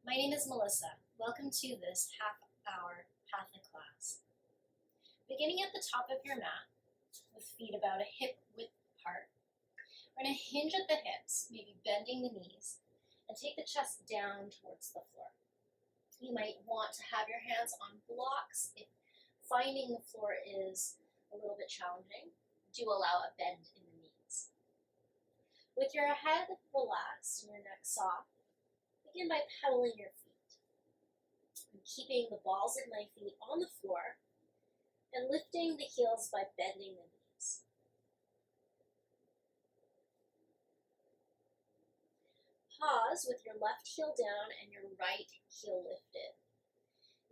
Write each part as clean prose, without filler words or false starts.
My name is Melissa. Welcome to this half-hour Hatha class. Beginning at the top of your mat, with feet about a hip width apart, we're going to hinge at the hips, maybe bending the knees, and take the chest down towards the floor. You might want to have your hands on blocks if finding the floor is a little bit challenging. Do allow a bend in the knees. With your head relaxed and your neck soft, begin by pedaling your feet and keeping the balls of my feet on the floor and lifting the heels by bending the knees. Pause with your left heel down and your right heel lifted.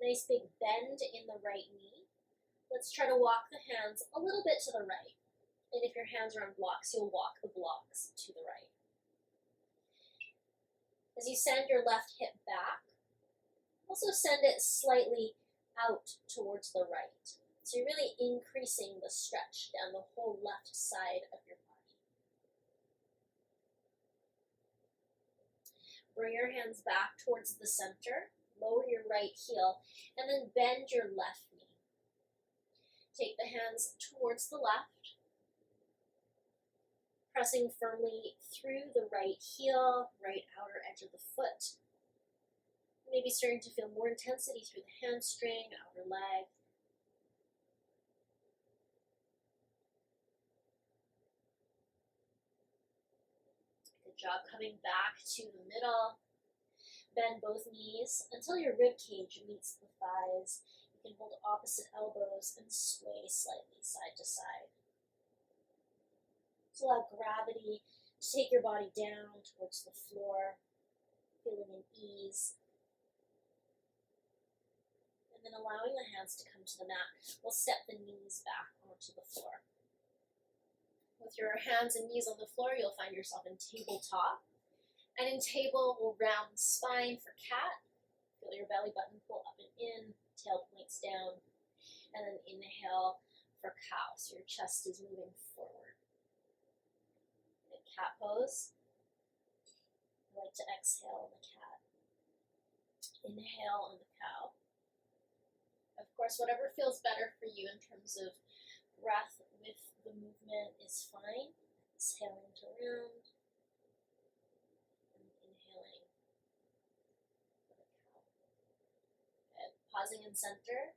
Nice big bend in the right knee. Let's try to walk the hands a little bit to the right. And if your hands are on blocks, you'll walk the blocks to the right. As you send your left hip back, also send it slightly out towards the right. So you're really increasing the stretch down the whole left side of your body. Bring your hands back towards the center, lower your right heel, and then bend your left knee. Take the hands towards the left, pressing firmly through the right heel, right outer edge of the foot. Maybe starting to feel more intensity through the hamstring, outer leg. Good job coming back to the middle. Bend both knees until your rib cage meets the thighs. You can hold opposite elbows and sway slightly side to side. So allow gravity to take your body down towards the floor, feeling an ease. And then allowing the hands to come to the mat, we'll step the knees back onto the floor. With your hands and knees on the floor, you'll find yourself in tabletop. And in table, we'll round the spine for cat. Feel your belly button pull up and in, tail points down. And then inhale for cow, so your chest is moving forward. Cat pose. I like to exhale on the cat. Inhale on the cow. Of course, whatever feels better for you in terms of breath with the movement is fine. Exhaling to round. And inhaling for the cow. Good. Pausing in center.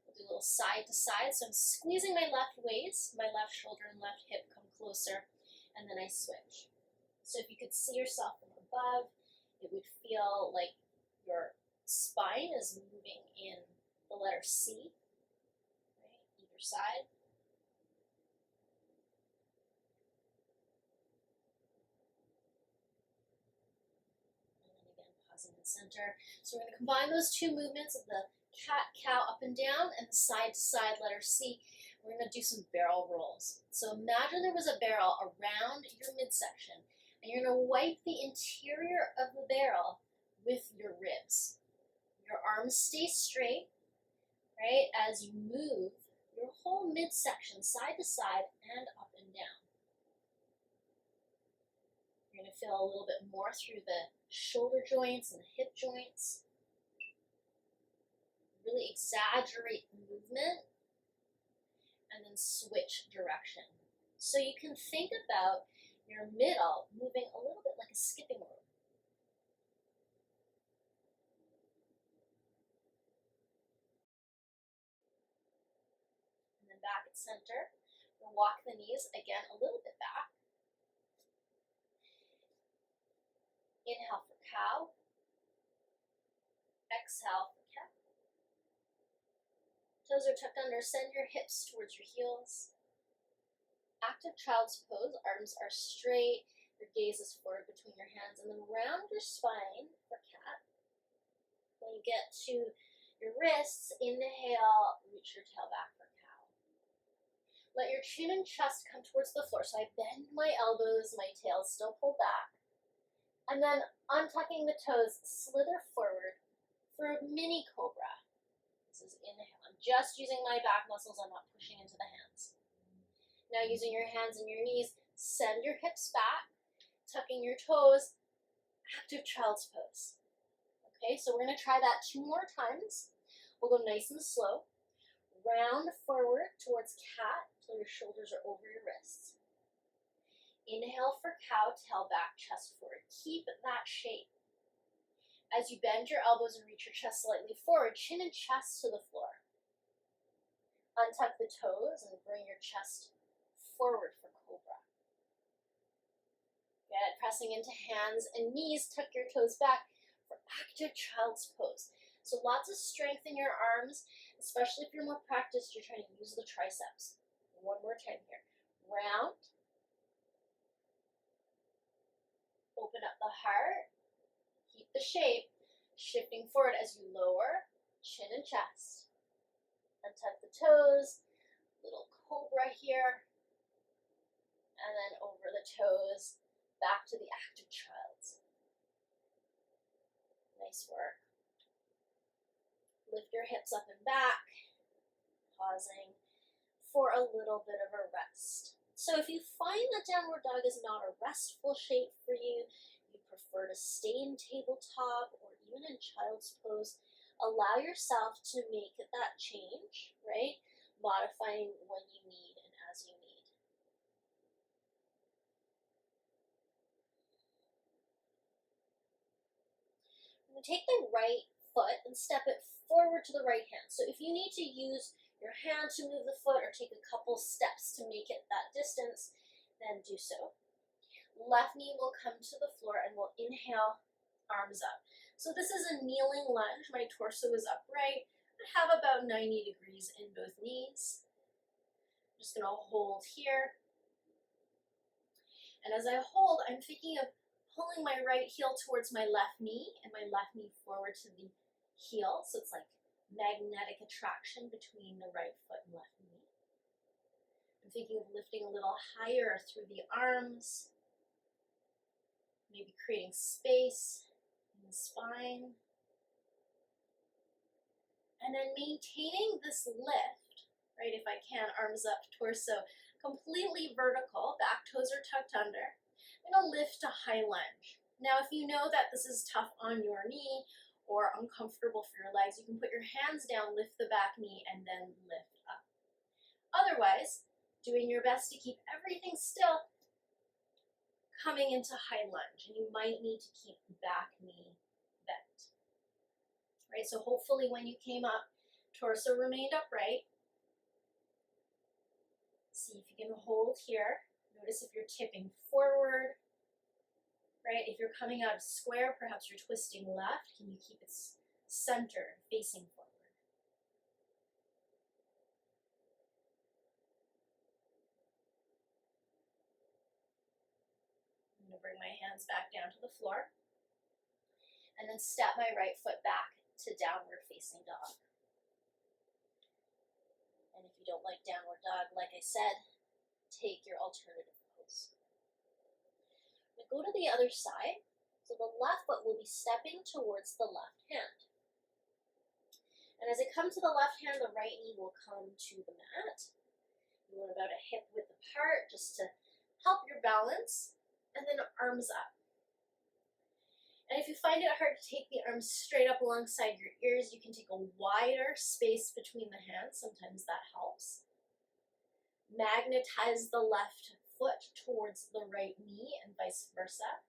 We'll do a little side to side. So I'm squeezing my left waist, my left shoulder and left hip come closer. And then I switch. So if you could see yourself from above, it would feel like your spine is moving in the letter C, right, either side. And then again, pausing in the center. So we're going to combine those two movements of the cat, cow, up and down, and the side to side letter C. We're going to do some barrel rolls. So imagine there was a barrel around your midsection, and you're going to wipe the interior of the barrel with your ribs. Your arms stay straight, right, as you move your whole midsection side to side and up and down. You're going to feel a little bit more through the shoulder joints and the hip joints. Really exaggerate the movement. And then switch direction. So you can think about your middle moving a little bit like a skipping rope. And then back at center. We'll walk the knees again a little bit back. Inhale for cow. Exhale for cat. Toes are tucked under, send your hips towards your heels. Active child's pose, arms are straight, your gaze is forward between your hands, and then round your spine for cat. When you get to your wrists, inhale, reach your tail back for cow. Let your chin and chest come towards the floor, so I bend my elbows, my tail is still pulled back. And then untucking the toes, slither forward for a mini cobra. This is inhale. I'm just using my back muscles. I'm not pushing into the hands. Now using your hands and your knees, send your hips back, tucking your toes, active child's pose. Okay, so we're going to try that 2 more times. We'll go nice and slow. Round forward towards cat until your shoulders are over your wrists. Inhale for cow, tail back, chest forward. Keep that shape. As you bend your elbows and reach your chest slightly forward, chin and chest to the floor. Untuck the toes and bring your chest forward for cobra. Good, pressing into hands and knees, tuck your toes back for active child's pose. So lots of strength in your arms, especially if you're more practiced, you're trying to use the triceps. One more time here. Round. Open up the heart. Keep the shape. Shifting forward as you lower, chin and chest. Untuck the toes. Little cobra here. And then over the toes, back to the active child. Nice work. Lift your hips up and back, pausing for a little bit of a rest. So if you find that downward dog is not a restful shape for you, you prefer to stay in tabletop or even in child's pose, allow yourself to make that change, right? Modifying when you need and as you need. I'm going to take the right foot and step it forward to the right hand. So if you need to use your hand to move the foot or take a couple steps to make it that distance, then do so. Left knee will come to the floor and we'll inhale, arms up. So this is a kneeling lunge. My torso is upright. I have about 90 degrees in both knees. I'm just going to hold here. And as I hold, I'm thinking of pulling my right heel towards my left knee and my left knee forward to the heel. So it's like magnetic attraction between the right foot and left knee. I'm thinking of lifting a little higher through the arms, maybe creating space in the spine. And then maintaining this lift, right, if I can, arms up, torso, completely vertical, back toes are tucked under. I'm going to lift to high lunge. Now, if you know that this is tough on your knee or uncomfortable for your legs, you can put your hands down, lift the back knee, and then lift up. Otherwise, doing your best to keep everything still, coming into high lunge, and you might need to keep the back knee bent. Right, so hopefully when you came up, torso remained upright. See if you can hold here. Notice if you're tipping forward, right? If you're coming out of square, perhaps you're twisting left. Can you keep it centered, facing forward? I'm going to bring my hands back down to the floor and then step my right foot back to downward facing dog. And if you don't like downward dog, like I said, take your alternative pose. Go to the other side. So the left foot will be stepping towards the left hand. And as I come to the left hand, the right knee will come to the mat. You want about a hip width apart just to help your balance. And then arms up. And if you find it hard to take the arms straight up alongside your ears, you can take a wider space between the hands. Sometimes that helps. Magnetize the left foot towards the right knee and vice versa.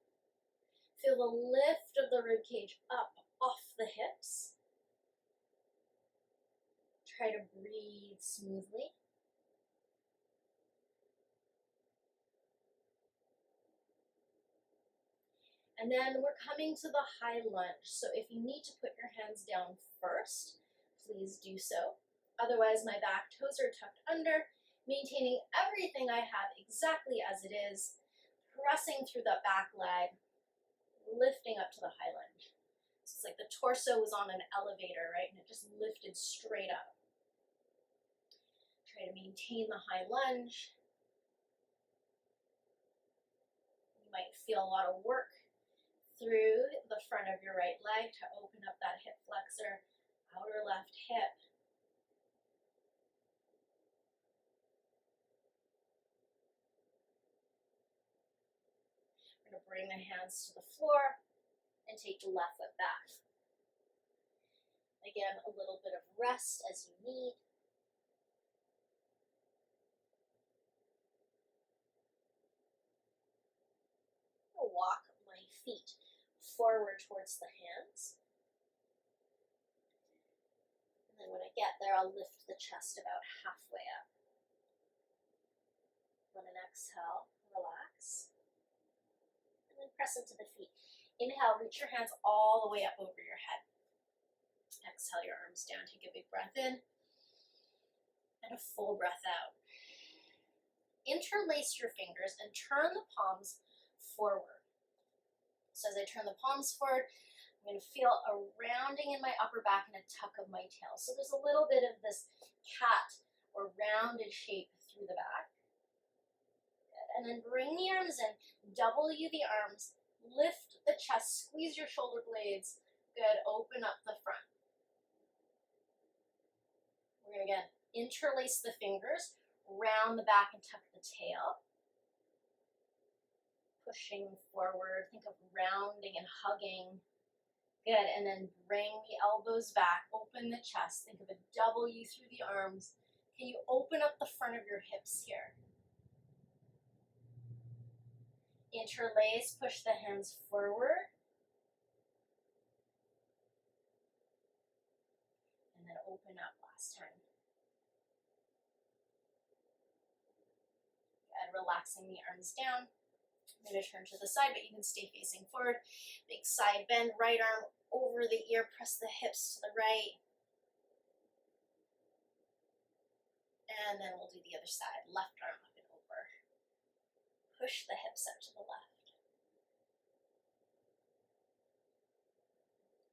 Feel the lift of the rib cage up off the hips. Try to breathe smoothly. And then we're coming to the high lunge. So if you need to put your hands down first, please do so. Otherwise, my back toes are tucked under, maintaining everything I have exactly as it is, pressing through the back leg, lifting up to the high lunge. So it's like the torso was on an elevator, right? And it just lifted straight up. Try to maintain the high lunge. You might feel a lot of work through the front of your right leg to open up that hip flexor, outer left hip. I'm going to bring the hands to the floor and take the left foot back. Again, a little bit of rest as you need. I'll walk my feet forward towards the hands. And then when I get there, I'll lift the chest about halfway up. On an exhale, relax. And then press into the feet. Inhale, reach your hands all the way up over your head. Exhale your arms down. Take a big breath in and a full breath out. Interlace your fingers and turn the palms forward. So as I turn the palms forward, I'm going to feel a rounding in my upper back and a tuck of my tail. So there's a little bit of this cat or rounded shape through the back. Good. And then bring the arms in, W the arms, lift the chest, squeeze your shoulder blades. Good, open up the front. We're going to again interlace the fingers, round the back and tuck the tail. Pushing forward, think of rounding and hugging. Good, and then bring the elbows back, open the chest, think of a W through the arms. Can you open up the front of your hips here? Interlace, push the hands forward. And then open up last time. Good, relaxing the arms down. I'm going to turn to the side, but you can stay facing forward. Big side bend, right arm over the ear, press the hips to the right. And then we'll do the other side, left arm up and over. Push the hips out to the left.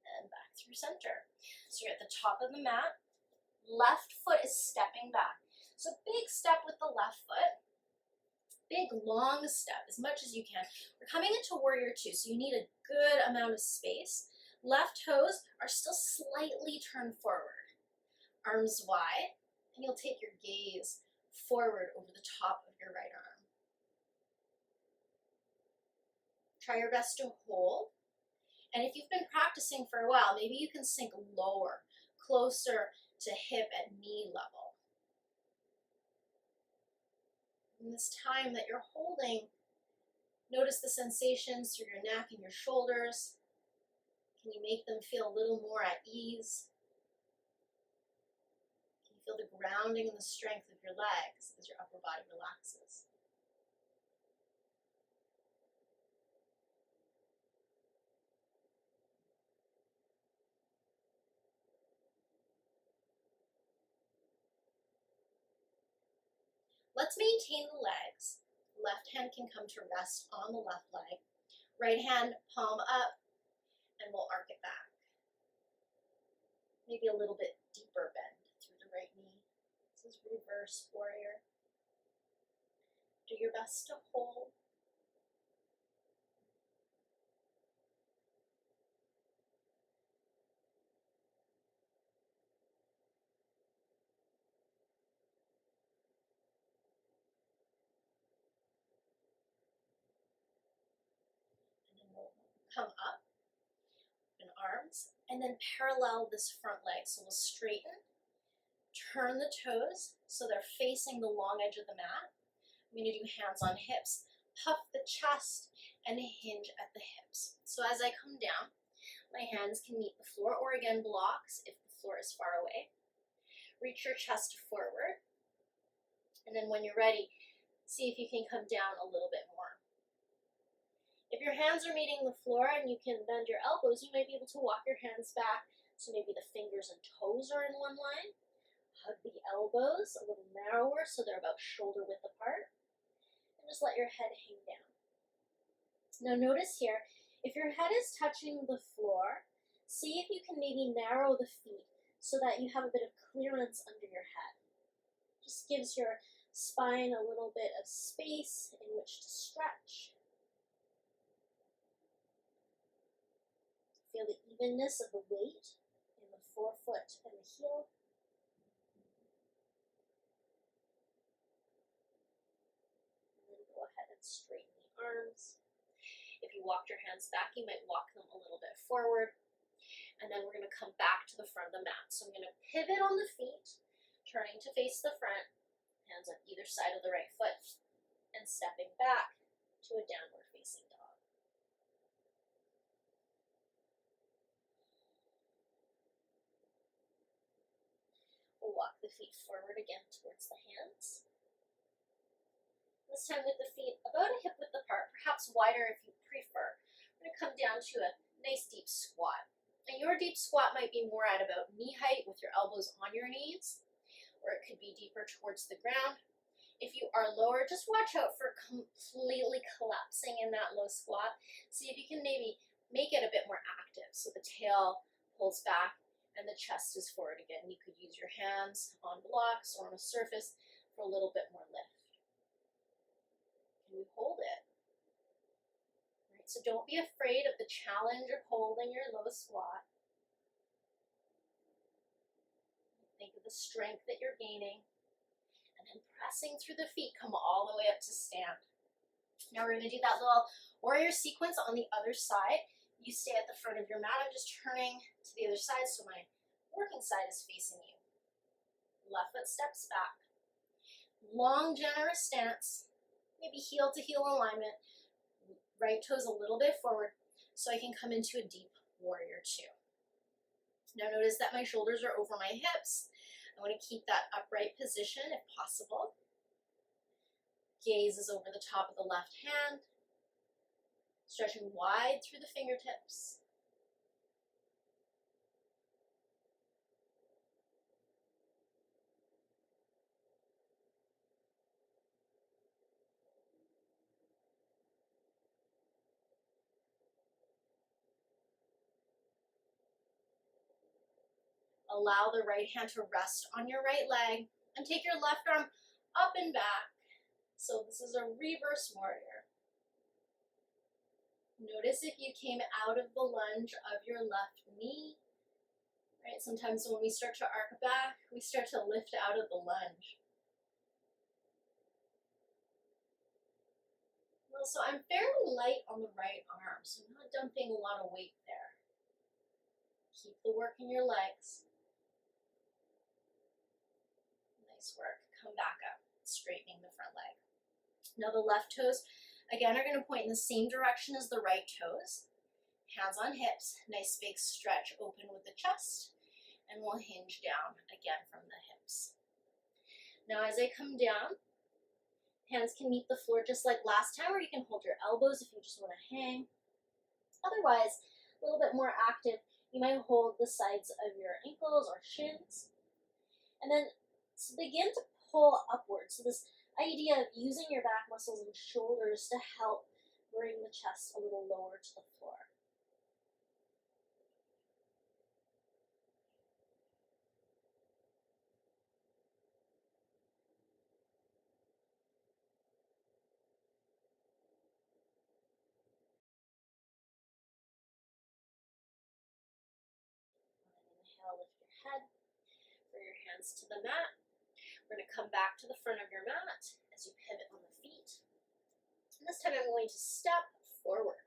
And back through center. So you're at the top of the mat. Left foot is stepping back. So big step with the left foot. Big long step, as much as you can. We're coming into warrior two, so you need a good amount of space. Left toes are still slightly turned forward. Arms wide, and you'll take your gaze forward over the top of your right arm. Try your best to hold. And if you've been practicing for a while, maybe you can sink lower, closer to hip and knee level. In this time that you're holding, notice the sensations through your neck and your shoulders. Can you make them feel a little more at ease? Can you feel the grounding and the strength of your legs as your upper body relaxes? Let's maintain the legs. Left hand can come to rest on the left leg. Right hand, palm up, and we'll arc it back. Maybe a little bit deeper bend through the right knee. This is reverse warrior. Do your best to hold. Come up in arms, and then parallel this front leg. So we'll straighten, turn the toes so they're facing the long edge of the mat. I'm going to do hands on hips, puff the chest, and hinge at the hips. So as I come down, my hands can meet the floor, or again blocks if the floor is far away. Reach your chest forward, and then when you're ready, see if you can come down a little bit more. If your hands are meeting the floor and you can bend your elbows, you might be able to walk your hands back so maybe the fingers and toes are in one line. Hug the elbows a little narrower so they're about shoulder width apart. And just let your head hang down. Now notice here, if your head is touching the floor, see if you can maybe narrow the feet so that you have a bit of clearance under your head. Just gives your spine a little bit of space in which to stretch. Feel the evenness of the weight in the forefoot and the heel. And then go ahead and straighten the arms. If you walked your hands back, you might walk them a little bit forward. and then we're going to come back to the front of the mat. So I'm going to pivot on the feet, turning to face the front, hands on either side of the right foot, and stepping back to a downward facing dog. We'll walk the feet forward again towards the hands. This time with the feet about a hip width apart, perhaps wider if you prefer. We're going to come down to a nice deep squat. And your deep squat might be more at about knee height with your elbows on your knees, or it could be deeper towards the ground. If you are lower, just watch out for completely collapsing in that low squat. See if you can maybe make it a bit more active. So the tail pulls back and the chest is forward again. You could use your hands on blocks or on a surface for a little bit more lift. Can you hold it? Right, so don't be afraid of the challenge of holding your low squat. Think of the strength that you're gaining. And then pressing through the feet, come all the way up to stand. Now we're going to do that little warrior sequence on the other side. You stay at the front of your mat. I'm just turning to the other side so my working side is facing you. Left foot steps back. Long, generous stance. Maybe heel to heel alignment. Right toes a little bit forward so I can come into a deep warrior two. Now notice that my shoulders are over my hips. I want to keep that upright position if possible. Gaze is over the top of the left hand. Stretching wide through the fingertips. Allow the right hand to rest on your right leg and take your left arm up and back. So this is a reverse warrior. Notice if you came out of the lunge of your left knee. Right? Sometimes when we start to arc back, we start to lift out of the lunge. So I'm fairly light on the right arm, so I'm not dumping a lot of weight there. Keep the work in your legs. Nice work. Come back up, straightening the front leg. Now the left toes, again, are going to point in the same direction as the right toes. Hands on hips, nice big stretch open with the chest, and we'll hinge down again from the hips. Now as I come down, hands can meet the floor just like last time, or you can hold your elbows if you just want to hang. Otherwise, a little bit more active, you might hold the sides of your ankles or shins. And then begin to pull upwards. So this idea of using your back muscles and shoulders to help bring the chest a little lower to the floor. Inhale, lift your head, bring your hands to the mat. We're going to come back to the front of your mat as you pivot on the feet. And this time I'm going to step forward.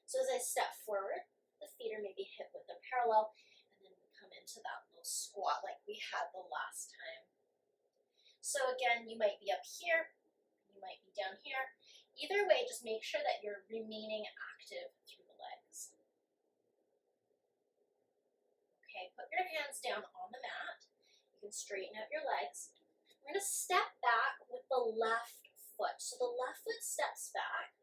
So as I step forward, the feet are maybe hip width or parallel, and then we come into that little squat like we had the last time. So again, you might be up here, you might be down here. Either way, just make sure that you're remaining active through the legs. Okay, put your hands down on the mat. You can straighten out your legs. We're going to step back with the left foot. So the left foot steps back,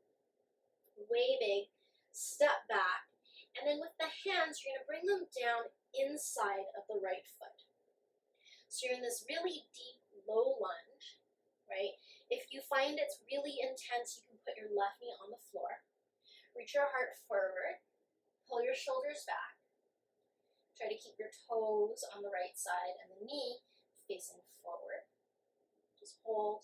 way big, step back, and then with the hands, you're going to bring them down inside of the right foot. So you're in this really deep, low lunge, right? If you find it's really intense, you can put your left knee on the floor. Reach your heart forward, pull your shoulders back. Try to keep your toes on the right side and the knee facing forward. Just hold.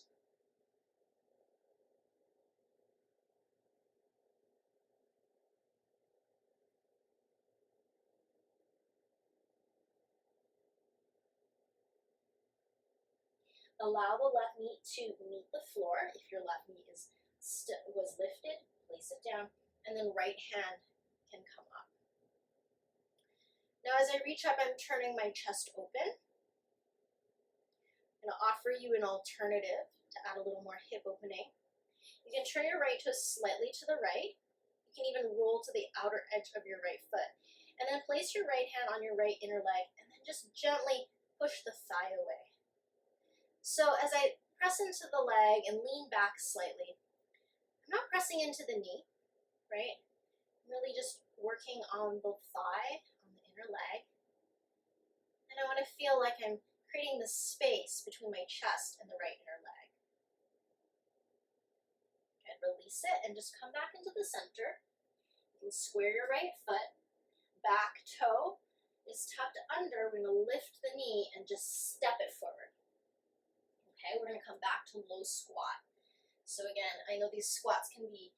Allow the left knee to meet the floor. If your left knee was lifted, place it down, and then right hand can come up. Now as I reach up, I'm turning my chest open. I'm going to offer you an alternative to add a little more hip opening. You can turn your right toe slightly to the right. You can even roll to the outer edge of your right foot. And then place your right hand on your right inner leg and then just gently push the thigh away. So as I press into the leg and lean back slightly, I'm not pressing into the knee, right? I'm really just working on the thigh, on the inner leg. And I want to feel like I'm creating the space between my chest and the right inner leg. And release it and just come back into the center. You can square your right foot. Back toe is tucked under. We're going to lift the knee and just step it forward. Okay, we're going to come back to low squat. So again, I know these squats can be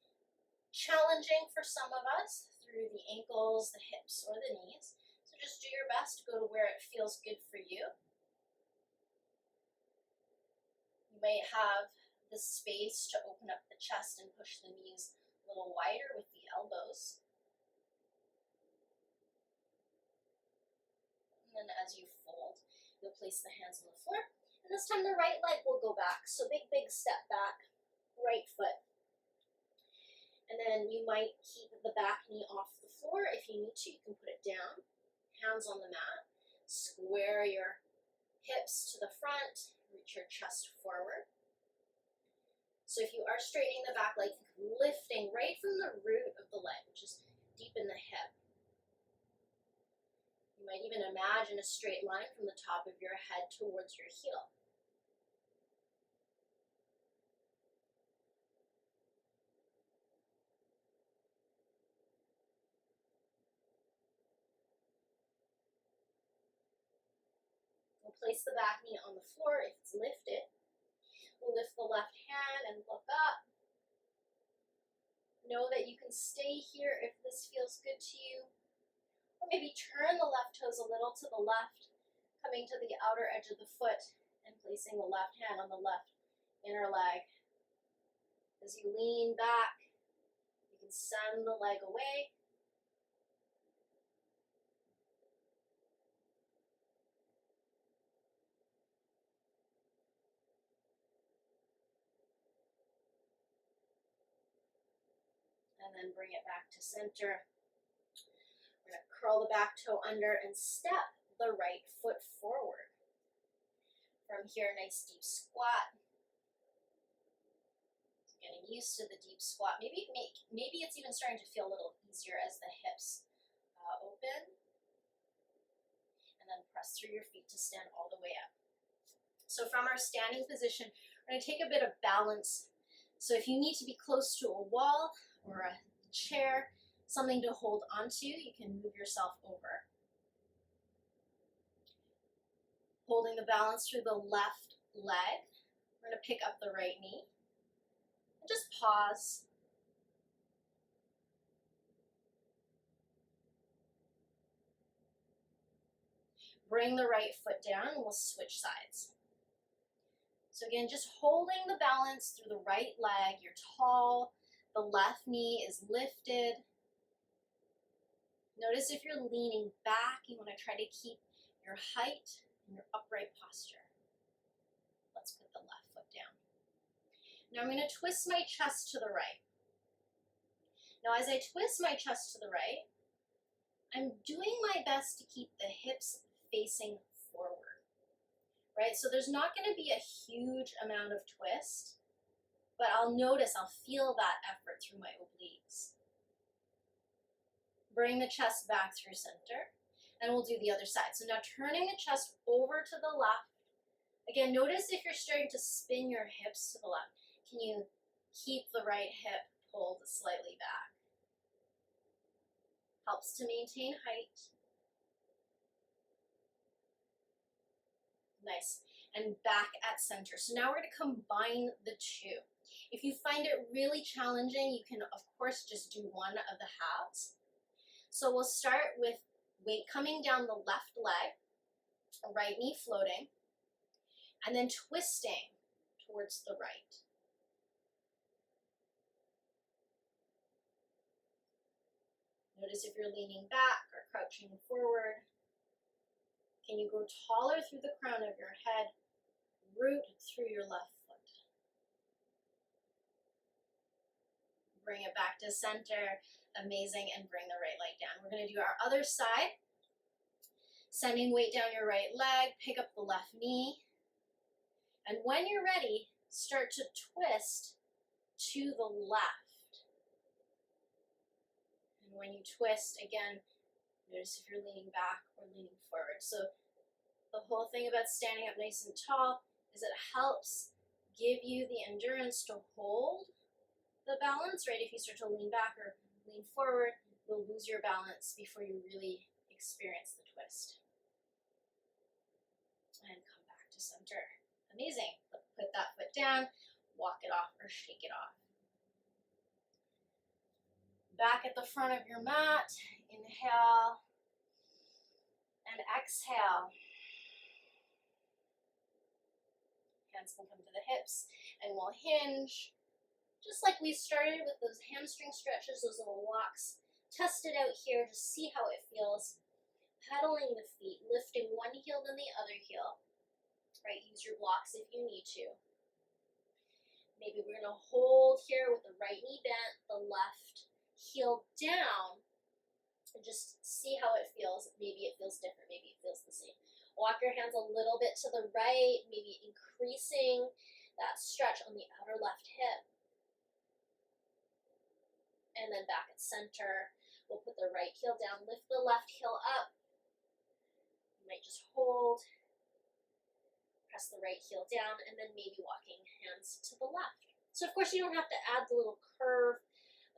challenging for some of us through the ankles, the hips, or the knees. So just do your best to go to where it feels good for you. You may have the space to open up the chest and push the knees a little wider with the elbows. And then as you fold, you'll place the hands on the floor. And this time the right leg will go back. So big step back, right foot. And then you might keep the back knee off the floor. If you need to, you can put it down. Hands on the mat. Square your hips to the front. Reach your chest forward. So if you are straightening the back leg, lifting right from the root of the leg, which is deep in the hip. You might even imagine a straight line from the top of your head towards your heel. We'll place the back knee on the floor if it's lifted. We'll lift the left hand and look up. Know that you can stay here if this feels good to you. Or maybe turn the left toes a little to the left, coming to the outer edge of the foot and placing the left hand on the left inner leg. As you lean back, you can send the leg away. And then bring it back to center. We're going to curl the back toe under and step the right foot forward. From here, nice deep squat. So getting used to the deep squat. Maybe it's even starting to feel a little easier as the hips open. And then press through your feet to stand all the way up. So from our standing position, we're going to take a bit of balance. So if you need to be close to a wall or a chair, something to hold onto, you can move yourself over. Holding the balance through the left leg, we're going to pick up the right knee. And just pause. Bring the right foot down and we'll switch sides. So again, just holding the balance through the right leg. You're tall. The left knee is lifted. Notice if you're leaning back, you want to try to keep your height and your upright posture. Let's put the left foot down. Now I'm going to twist my chest to the right. Now as I twist my chest to the right, I'm doing my best to keep the hips facing forward, right? So there's not going to be a huge amount of twist, but I'll feel that effort through my obliques. Bring the chest back through center, and we'll do the other side. So now turning the chest over to the left. Again, notice if you're starting to spin your hips to the left, can you keep the right hip pulled slightly back? Helps to maintain height. Nice. And back at center. So now we're going to combine the two. If you find it really challenging, you can, of course, just do one of the halves. So we'll start with weight coming down the left leg, right knee floating, and then twisting towards the right. Notice if you're leaning back or crouching forward. Can you grow taller through the crown of your head? Root through your left foot. Bring it back to center. Amazing. And bring the right leg down. We're going to do our other side. Sending weight down your right leg. Pick up the left knee. And when you're ready, start to twist to the left. And when you twist, again, notice if you're leaning back or leaning forward. So the whole thing about standing up nice and tall is it helps give you the endurance to hold the balance, right? If you start to lean back or lean forward, you'll lose your balance before you really experience the twist. And come back to center. Amazing. Put that foot down, walk it off or shake it off. Back at the front of your mat, inhale and exhale. Hands can come to the hips and we'll hinge. Just like we started with those hamstring stretches, those little walks. Test it out here, just see how it feels. Pedaling the feet, lifting one heel then the other heel. Right, use your blocks if you need to. Maybe we're gonna hold here with the right knee bent, the left heel down, and just see how it feels. Maybe it feels different, maybe it feels the same. Walk your hands a little bit to the right, maybe increasing that stretch on the outer left hip. And then back at center, we'll put the right heel down, lift the left heel up. You might just hold, press the right heel down, and then maybe walking hands to the left. So of course you don't have to add the little curve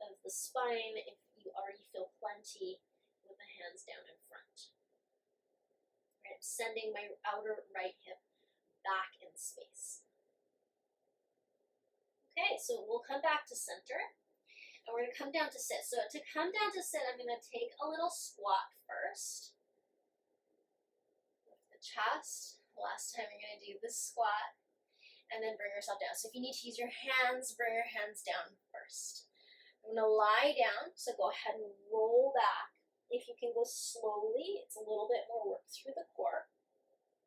of the spine if you already feel plenty with the hands down in front. Right, I'm sending my outer right hip back in space. Okay, so we'll come back to center. And we're going to come down to sit. So to come down to sit, I'm going to take a little squat first. Lift the chest. Last time you're going to do this squat. And then bring yourself down. So if you need to use your hands, bring your hands down first. I'm going to lie down. So go ahead and roll back. If you can go slowly, it's a little bit more work through the core.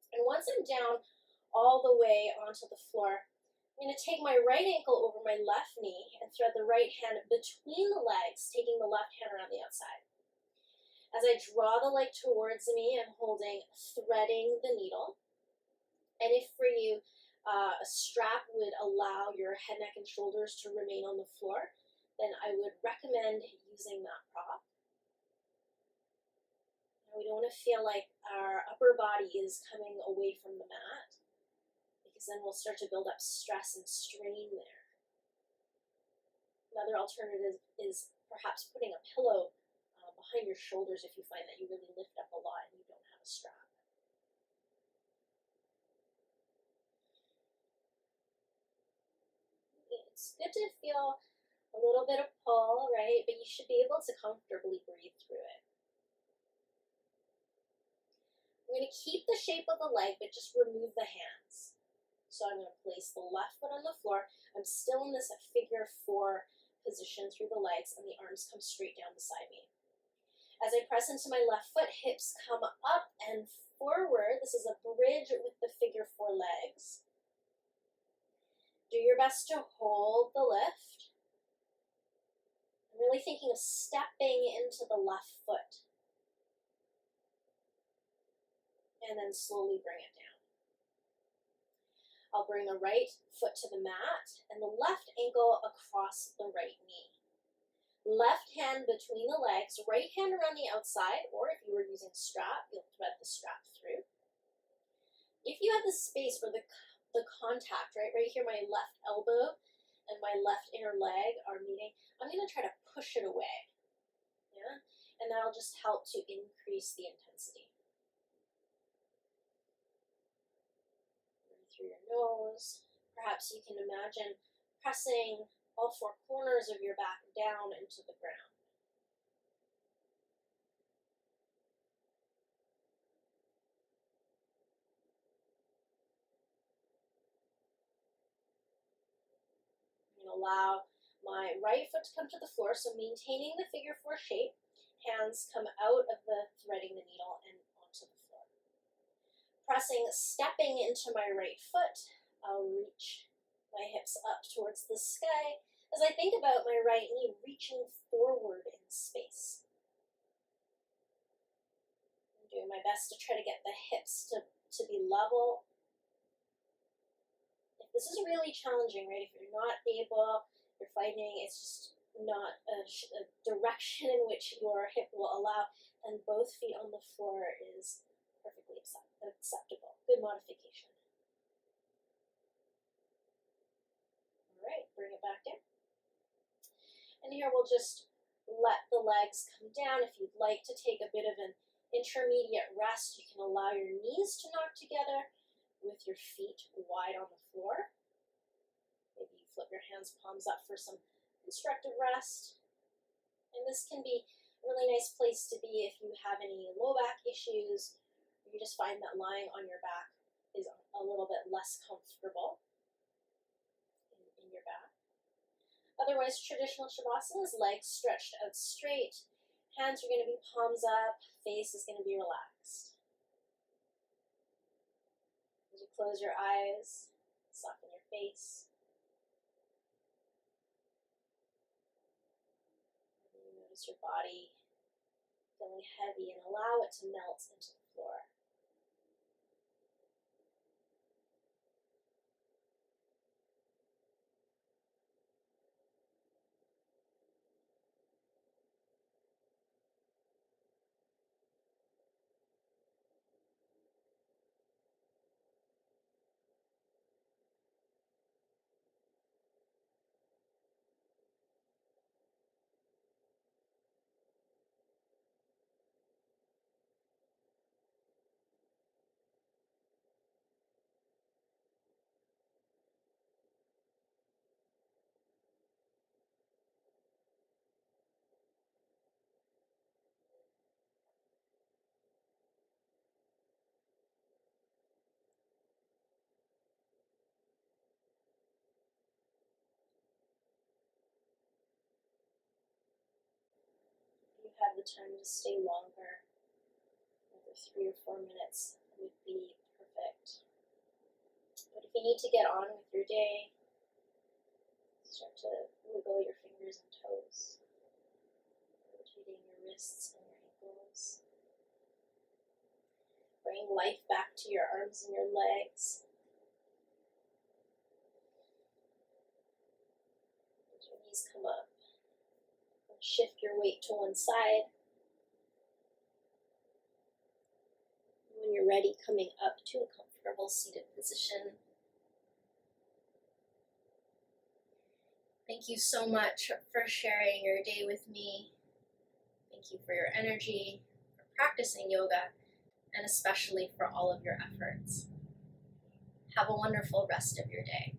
And once I'm down all the way onto the floor, I'm going to take my right ankle over my left knee and thread the right hand between the legs, taking the left hand around the outside. As I draw the leg towards me, I'm threading the needle. And if for you, a strap would allow your head, neck, and shoulders to remain on the floor, then I would recommend using that prop. Now, we don't want to feel like our upper body is coming away from the mat, because then we'll start to build up stress and strain there. Another alternative is perhaps putting a pillow behind your shoulders if you find that you really lift up a lot and you don't have a strap. It's good to feel a little bit of pull, right? But you should be able to comfortably breathe through it. I'm going to keep the shape of the leg, but just remove the hands. So I'm going to place the left foot on the floor. I'm still in this figure 4 position through the legs, and the arms come straight down beside me. As I press into my left foot, hips come up and forward. This is a bridge with the figure 4 legs. Do your best to hold the lift. I'm really thinking of stepping into the left foot. And then slowly bring it down. I'll bring the right foot to the mat and the left ankle across the right knee. Left hand between the legs, right hand around the outside, or if you were using strap, you'll thread the strap through. If you have the space for the contact, right here, my left elbow and my left inner leg are meeting, I'm going to try to push it away. Yeah? And that'll just help to increase the intensity. Breathe through your nose. Perhaps you can imagine pressing all 4 corners of your back down into the ground. I'm going to allow my right foot to come to the floor, so maintaining the figure 4 shape. Hands come out of the threading the needle and onto the floor. stepping into my right foot, I'll reach my hips up towards the sky as I think about my right knee reaching forward in space. I'm doing my best to try to get the hips to be level. If this is really challenging, right, if you're not able, you're fighting, it's just not a direction in which your hip will allow, and both feet on the floor is perfectly acceptable. Good modification. All right, bring it back down. And here we'll just let the legs come down. If you'd like to take a bit of an intermediate rest, you can allow your knees to knock together with your feet wide on the floor. Maybe you flip your hands, palms up for some constructive rest. And this can be a really nice place to be if you have any low back issues, or you just find that lying on your back is a little bit less comfortable in your back. Otherwise, traditional Shavasana is legs stretched out straight, hands are going to be palms up, face is going to be relaxed. As you close your eyes, soften your face. Notice your body feeling heavy and allow it to melt into the floor. If you have the time to stay longer, another 3 or 4 minutes would be perfect. But if you need to get on with your day, start to wiggle your fingers and toes, rotating your wrists and your ankles. Bring life back to your arms and your legs. As your knees come up, shift your weight to one side. When you're ready, coming up to a comfortable seated position. Thank you so much for sharing your day with me. Thank you for your energy, for practicing yoga, and especially for all of your efforts. Have a wonderful rest of your day.